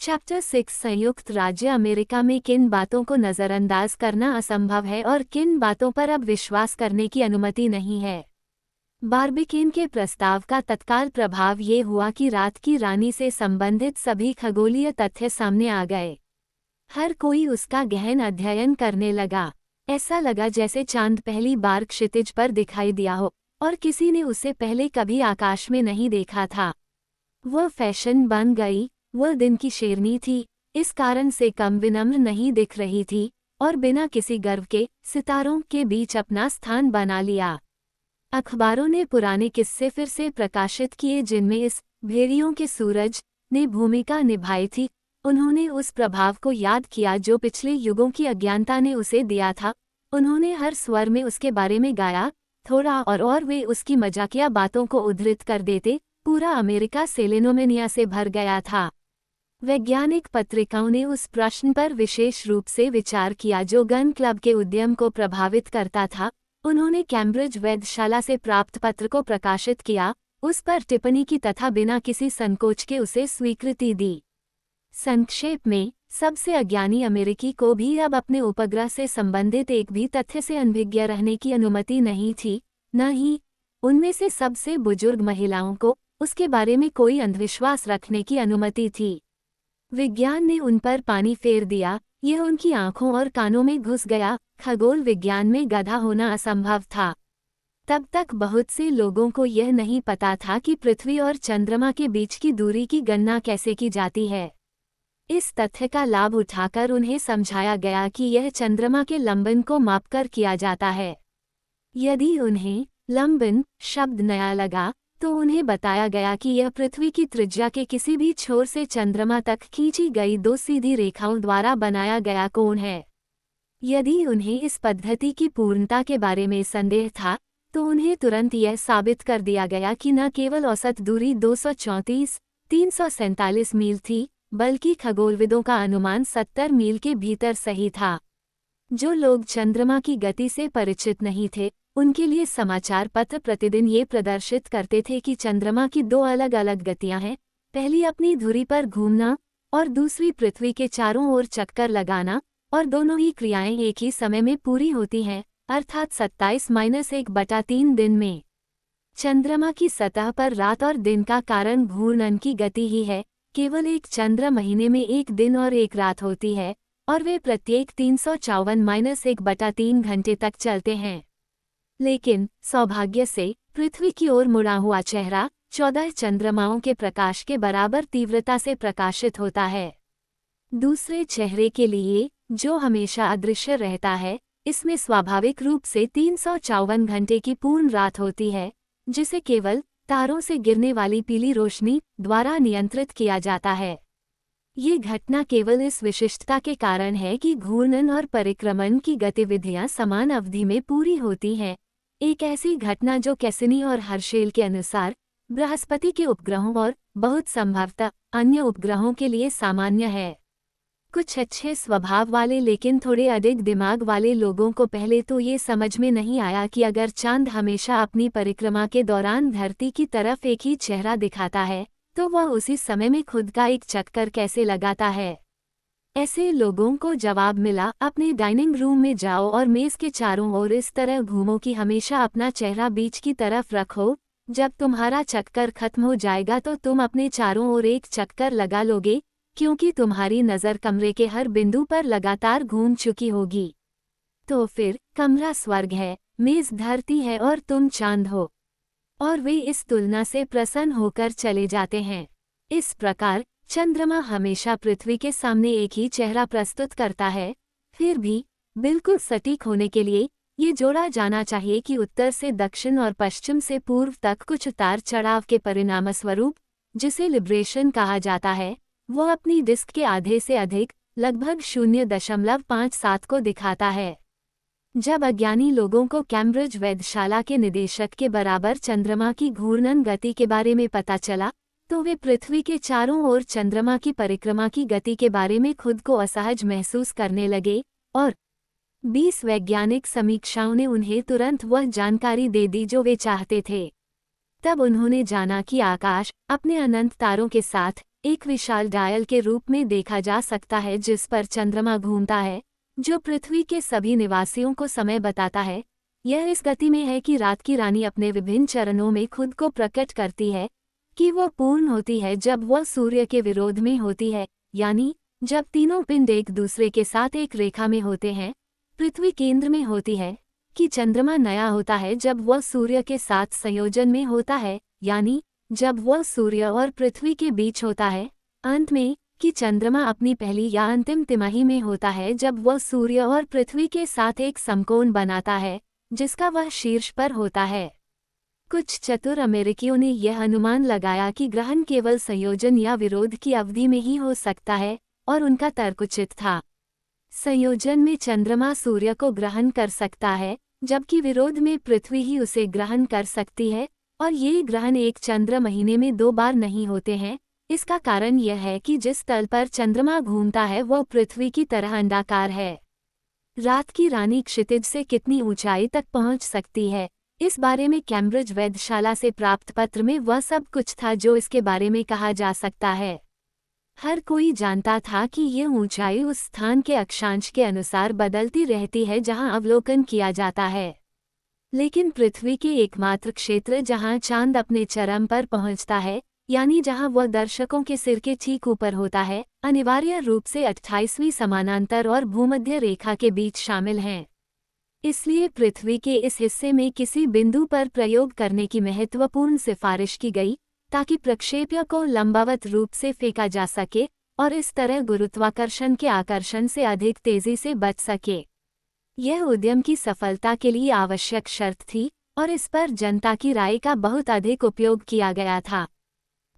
Chapter 6 संयुक्त राज्य America में किन बातों को नज़रअंदाज करना असंभव है और किन बातों पर अब विश्वास करने की अनुमति नहीं है। बार्बिकेन के प्रस्ताव का तत्काल प्रभाव ये हुआ कि रात की रानी से संबंधित सभी खगोलीय तथ्य सामने आ गए। हर कोई उसका गहन अध्ययन करने लगा। ऐसा लगा जैसे चांद पहली बार क्षितिज पर दिखाई दिया हो और किसी ने उसे पहले कभी आकाश में नहीं देखा था। वह फैशन बन गई। वह दिन की शेरनी थी, इस कारण से कम विनम्र नहीं दिख रही थी और बिना किसी गर्व के सितारों के बीच अपना स्थान बना लिया। अखबारों ने पुराने किस्से फिर से प्रकाशित किए जिनमें इस भेड़ियों के सूरज ने भूमिका निभाई थी। उन्होंने उस प्रभाव को याद किया जो पिछले युगों की अज्ञानता ने उसे दिया था। उन्होंने हर स्वर में उसके बारे में गाया, थोड़ा और वे उसकी मजाकिया बातों को उद्धृत कर देते। पूरा अमेरिका सेलेनोमेनिया से भर गया था। वैज्ञानिक पत्रिकाओं ने उस प्रश्न पर विशेष रूप से विचार किया जो गन क्लब के उद्यम को प्रभावित करता था। उन्होंने कैम्ब्रिज वेधशाला से प्राप्त पत्र को प्रकाशित किया, उस पर टिप्पणी की तथा बिना किसी संकोच के उसे स्वीकृति दी। संक्षेप में, सबसे अज्ञानी अमेरिकी को भी अब अपने उपग्रह से संबंधित एक भी तथ्य से अनभिज्ञ रहने की अनुमति नहीं थी, न ही उनमें से सबसे बुजुर्ग महिलाओं को उसके बारे में कोई अंधविश्वास रखने की अनुमति थी। विज्ञान ने उन पर पानी फेर दिया, यह उनकी आंखों और कानों में घुस गया। खगोल विज्ञान में गधा होना असंभव था। तब तक बहुत से लोगों को यह नहीं पता था कि पृथ्वी और चंद्रमा के बीच की दूरी की गणना कैसे की जाती है। इस तथ्य का लाभ उठाकर उन्हें समझाया गया कि यह चंद्रमा के लंबन को मापकर किया जाता है। यदि उन्हें लंबन शब्द नया लगा तो उन्हें बताया गया कि यह पृथ्वी की त्रिज्या के किसी भी छोर से चंद्रमा तक खींची गई दो सीधी रेखाओं द्वारा बनाया गया कोण है। यदि उन्हें इस पद्धति की पूर्णता के बारे में संदेह था तो उन्हें तुरंत यह साबित कर दिया गया कि न केवल औसत दूरी 234,347 मील थी, बल्कि खगोलविदों का अनुमान 70 मील के भीतर सही था। जो लोग चंद्रमा की गति से परिचित नहीं थे, उनके लिए समाचार पत्र प्रतिदिन ये प्रदर्शित करते थे कि चंद्रमा की दो अलग अलग गतियां हैं, पहली अपनी धुरी पर घूमना और दूसरी पृथ्वी के चारों ओर चक्कर लगाना, और दोनों ही क्रियाएं एक ही समय में पूरी होती हैं, अर्थात 27-1/3 दिन में। चंद्रमा की सतह पर रात और दिन का कारण घूर्णन की गति ही है। केवल एक चंद्र महीने में एक दिन और एक रात होती है और वे प्रत्येक 354-1/3 घंटे तक चलते हैं। लेकिन सौभाग्य से पृथ्वी की ओर मुड़ा हुआ चेहरा 14 चंद्रमाओं के प्रकाश के बराबर तीव्रता से प्रकाशित होता है। दूसरे चेहरे के लिए, जो हमेशा अदृश्य रहता है, इसमें स्वाभाविक रूप से 354 घंटे की पूर्ण रात होती है, जिसे केवल तारों से गिरने वाली पीली रोशनी द्वारा नियंत्रित किया जाता है। ये घटना केवल इस विशिष्टता के कारण है कि घूर्णन और परिक्रमण की गतिविधियां समान अवधि में पूरी होती हैं। एक ऐसी घटना जो कैसिनी और हर्शेल के अनुसार बृहस्पति के उपग्रहों और बहुत संभवतः अन्य उपग्रहों के लिए सामान्य है। कुछ अच्छे स्वभाव वाले लेकिन थोड़े अधिक दिमाग वाले लोगों को पहले तो ये समझ में नहीं आया कि अगर चांद हमेशा अपनी परिक्रमा के दौरान धरती की तरफ एक ही चेहरा दिखाता है, तो वह उसी समय में खुद का एक चक्कर कैसे लगाता है। ऐसे लोगों को जवाब मिला, अपने डाइनिंग रूम में जाओ और मेज के चारों ओर इस तरह घूमो कि हमेशा अपना चेहरा बीच की तरफ रखो। जब तुम्हारा चक्कर खत्म हो जाएगा तो तुम अपने चारों ओर एक चक्कर लगा लोगे, क्योंकि तुम्हारी नज़र कमरे के हर बिंदु पर लगातार घूम चुकी होगी। तो फिर कमरा स्वर्ग है, मेज धरती है और तुम चांद हो। और वे इस तुलना से प्रसन्न होकर चले जाते हैं। इस प्रकार चंद्रमा हमेशा पृथ्वी के सामने एक ही चेहरा प्रस्तुत करता है। फिर भी बिल्कुल सटीक होने के लिए ये जोड़ा जाना चाहिए कि उत्तर से दक्षिण और पश्चिम से पूर्व तक कुछ उतार चढ़ाव के परिणामस्वरूप, जिसे लिब्रेशन कहा जाता है, वो अपनी डिस्क के आधे से अधिक, लगभग 0.57 को दिखाता है। जब अज्ञानी लोगों को कैम्ब्रिज वेधशाला के निदेशक के बराबर चंद्रमा की घूर्णन गति के बारे में पता चला, तो वे पृथ्वी के चारों ओर चंद्रमा की परिक्रमा की गति के बारे में खुद को असहज महसूस करने लगे, और 20 वैज्ञानिक समीक्षाओं ने उन्हें तुरंत वह जानकारी दे दी जो वे चाहते थे। तब उन्होंने जाना कि आकाश अपने अनंत तारों के साथ एक विशाल डायल के रूप में देखा जा सकता है जिस पर चंद्रमा घूमता है, जो पृथ्वी के सभी निवासियों को समय बताता है। यह इस गति में है कि रात की रानी अपने विभिन्न चरणों में खुद को प्रकट करती है कि वह पूर्ण होती है जब वह सूर्य के विरोध में होती है, यानी जब तीनों पिंड एक दूसरे के साथ एक रेखा में होते हैं। पृथ्वी केंद्र में होती है कि चंद्रमा नया होता है जब वह सूर्य के साथ संयोजन में होता है, यानी जब वह सूर्य और पृथ्वी के बीच होता है। अंत में कि चंद्रमा अपनी पहली या अंतिम तिमाही में होता है जब वह सूर्य और पृथ्वी के साथ एक समकोण बनाता है जिसका वह शीर्ष पर होता है। कुछ चतुर अमेरिकियों ने यह अनुमान लगाया कि ग्रहण केवल संयोजन या विरोध की अवधि में ही हो सकता है, और उनका तर्क उचित था। संयोजन में चंद्रमा सूर्य को ग्रहण कर सकता है, जबकि विरोध में पृथ्वी ही उसे ग्रहण कर सकती है, और ये ग्रहण एक चंद्र महीने में 2 बार नहीं होते हैं। इसका कारण यह है कि जिस तल पर चंद्रमा घूमता है वह पृथ्वी की तरह अंडाकार है। रात की रानी क्षितिज से कितनी ऊंचाई तक पहुंच सकती है, इस बारे में कैम्ब्रिज वेधशाला से प्राप्त पत्र में वह सब कुछ था जो इसके बारे में कहा जा सकता है। हर कोई जानता था कि यह ऊंचाई उस स्थान के अक्षांश के अनुसार बदलती रहती है जहां अवलोकन किया जाता है, लेकिन पृथ्वी के एकमात्र क्षेत्र जहां चांद अपने चरम पर पहुंचता है, यानी जहां वह दर्शकों के सिर के ठीक ऊपर होता है, अनिवार्य रूप से 28वीं समानांतर और भूमध्य रेखा के बीच शामिल हैं। इसलिए पृथ्वी के इस हिस्से में किसी बिंदु पर प्रयोग करने की महत्वपूर्ण सिफारिश की गई ताकि प्रक्षेप्य को लंबवत रूप से फेंका जा सके और इस तरह गुरुत्वाकर्षण के आकर्षण से अधिक तेजी से बच सके। यह उद्यम की सफलता के लिए आवश्यक शर्त थी और इस पर जनता की राय का बहुत अधिक उपयोग किया गया था।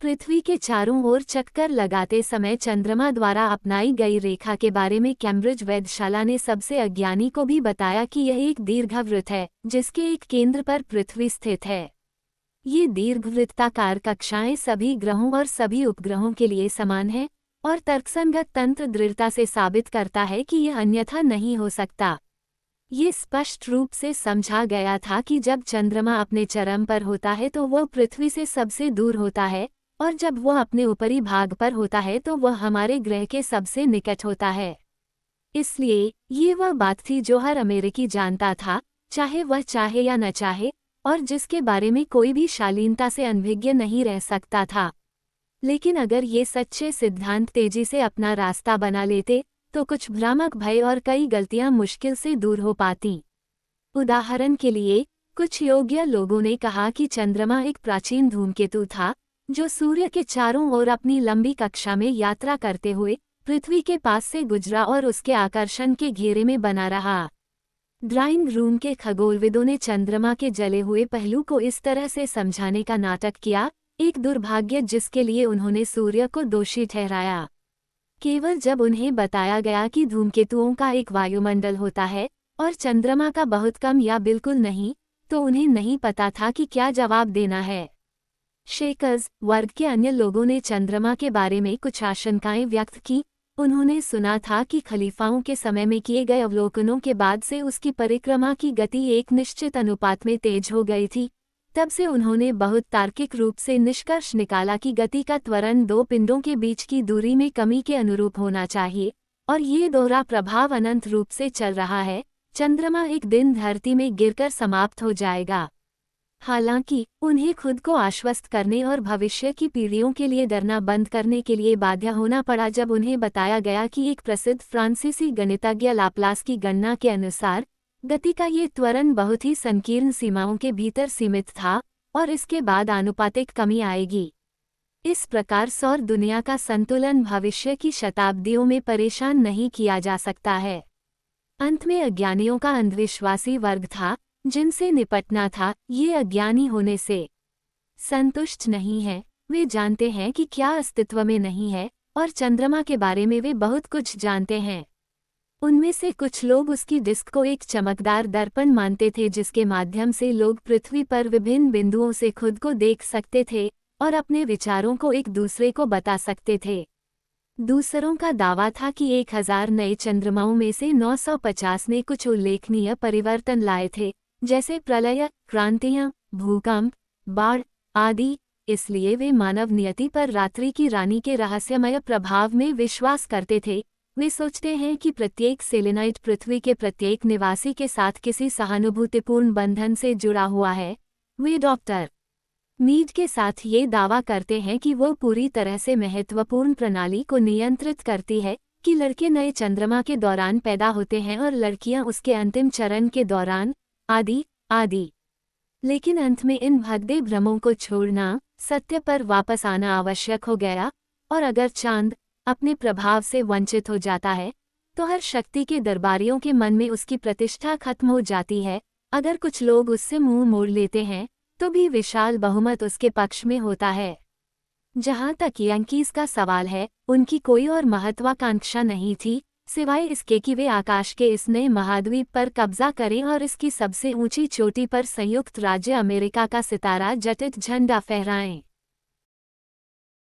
पृथ्वी के चारों ओर चक्कर लगाते समय चंद्रमा द्वारा अपनाई गई रेखा के बारे में कैम्ब्रिज वेधशाला ने सबसे अज्ञानी को भी बताया कि यह एक दीर्घवृत्त है जिसके एक केंद्र पर पृथ्वी स्थित है। ये दीर्घवृत्ताकार कक्षाएं सभी ग्रहों और सभी उपग्रहों के लिए समान हैं और तर्कसंगत तंत्र दृढ़ता से साबित करता है कि यह अन्यथा नहीं हो सकता। ये स्पष्ट रूप से समझा गया था कि जब चंद्रमा अपने चरम पर होता है तो वह पृथ्वी से सबसे दूर होता है, और जब वह अपने ऊपरी भाग पर होता है तो वह हमारे ग्रह के सबसे निकट होता है। इसलिए ये वह बात थी जो हर अमेरिकी जानता था, चाहे वह चाहे या न चाहे, और जिसके बारे में कोई भी शालीनता से अनभिज्ञ नहीं रह सकता था। लेकिन अगर ये सच्चे सिद्धांत तेजी से अपना रास्ता बना लेते तो कुछ भ्रामक भय और कई गलतियां मुश्किल से दूर हो पाती। उदाहरण के लिए, कुछ योग्य लोगों ने कहा कि चंद्रमा एक प्राचीन धूमकेतु था जो सूर्य के चारों ओर अपनी लंबी कक्षा में यात्रा करते हुए पृथ्वी के पास से गुजरा और उसके आकर्षण के घेरे में बना रहा। ड्राइंग रूम के खगोलविदों ने चंद्रमा के जले हुए पहलू को इस तरह से समझाने का नाटक किया, एक दुर्भाग्य जिसके लिए उन्होंने सूर्य को दोषी ठहराया। केवल जब उन्हें बताया गया कि धूमकेतुओं का एक वायुमंडल होता है और चंद्रमा का बहुत कम या बिल्कुल नहीं, तो उन्हें नहीं पता था कि क्या जवाब देना है। शेकर्स वर्ग के अन्य लोगों ने चंद्रमा के बारे में कुछ आशंकाएं व्यक्त की। उन्होंने सुना था कि खलीफाओं के समय में किए गए अवलोकनों के बाद से उसकी परिक्रमा की गति एक निश्चित अनुपात में तेज हो गई थी। तब से उन्होंने बहुत तार्किक रूप से निष्कर्ष निकाला कि गति का त्वरण 2 पिंडों के बीच की दूरी में कमी के अनुरूप होना चाहिए, और ये दोहरा प्रभाव अनंत रूप से चल रहा है। चंद्रमा एक दिन धरती में गिरकर समाप्त हो जाएगा। हालांकि उन्हें खुद को आश्वस्त करने और भविष्य की पीढ़ियों के लिए डरना बंद करने के लिए बाध्य होना पड़ा जब उन्हें बताया गया कि एक प्रसिद्ध फ्रांसीसी गणितज्ञ लाप्लास की गणना के अनुसार गति का ये त्वरण बहुत ही संकीर्ण सीमाओं के भीतर सीमित था और इसके बाद आनुपातिक कमी आएगी। इस प्रकार सौर दुनिया का संतुलन भविष्य की शताब्दियों में परेशान नहीं किया जा सकता है। अंत में अज्ञानियों का अंधविश्वासी वर्ग था जिनसे निपटना था। ये अज्ञानी होने से संतुष्ट नहीं है, वे जानते हैं कि क्या अस्तित्व में नहीं है, और चंद्रमा के बारे में वे बहुत कुछ जानते हैं। उनमें से कुछ लोग उसकी डिस्क को एक चमकदार दर्पण मानते थे जिसके माध्यम से लोग पृथ्वी पर विभिन्न बिंदुओं से खुद को देख सकते थे और अपने विचारों को एक दूसरे को बता सकते थे। दूसरों का दावा था कि 1000 नए चंद्रमाओं में से 950 ने कुछ उल्लेखनीय परिवर्तन लाए थे, जैसे प्रलय, क्रांतियां, भूकंप, बाढ़ आदि, इसलिए वे मानव नियति पर रात्रि की रानी के रहस्यमय प्रभाव में विश्वास करते थे। वे सोचते हैं कि प्रत्येक सेलेनाइट पृथ्वी के प्रत्येक निवासी के साथ किसी सहानुभूतिपूर्ण बंधन से जुड़ा हुआ है। वे डॉक्टर मीड के साथ ये दावा करते हैं कि वो पूरी तरह से महत्वपूर्ण प्रणाली को नियंत्रित करती है, कि लड़के नए चंद्रमा के दौरान पैदा होते हैं और लड़कियां उसके अंतिम चरण के दौरान, आदि आदि। लेकिन अंत में इन भद्दे भ्रमों को छोड़ना, सत्य पर वापस आना आवश्यक हो गया, और अगर चांद अपने प्रभाव से वंचित हो जाता है, तो हर शक्ति के दरबारियों के मन में उसकी प्रतिष्ठा खत्म हो जाती है। अगर कुछ लोग उससे मुंह मोड़ लेते हैं, तो भी विशाल बहुमत उसके पक्ष में होता है। जहां तक यांकीज का सवाल है, उनकी कोई और महत्वाकांक्षा नहीं थी, सिवाय इसके कि वे आकाश के इस नए महाद्वीप पर कब्जा करें और इसकी सबसे ऊंची चोटी पर संयुक्त राज्य अमेरिका का सितारा जटित झंडा फहराएं।